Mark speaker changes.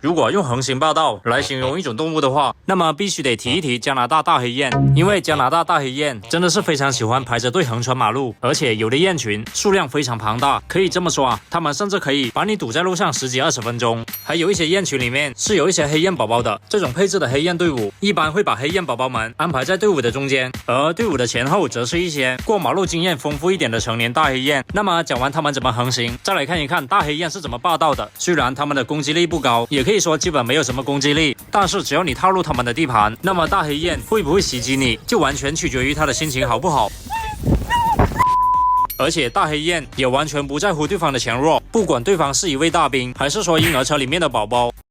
Speaker 1: 如果用横行霸道来形容一种动物的话，那么必须得提一提加拿大大黑雁，因为加拿大大黑雁真的是非常喜欢排着队横穿马路，而且有的雁群数量非常庞大，可以这么说啊，它们甚至可以把你堵在路上10几20分钟。还有一些雁群里面是有一些黑雁宝宝的，这种配置的黑雁队伍一般会把黑雁宝宝们安排在队伍的中间，而队伍的前后则是一些过马路经验丰富一点的成年大黑雁。那么讲完它们怎么横行，再来看一看大黑雁是怎么霸道的。虽然它们的攻击力不高，也可以说基本没有什么攻击力，但是只要你踏入它们的地盘，那么大黑雁会不会袭击你，就完全取决于它的心情好不好。而且大黑雁也完全不在乎对方的强弱，不管对方是一位大兵，还是说婴儿车里面的宝宝，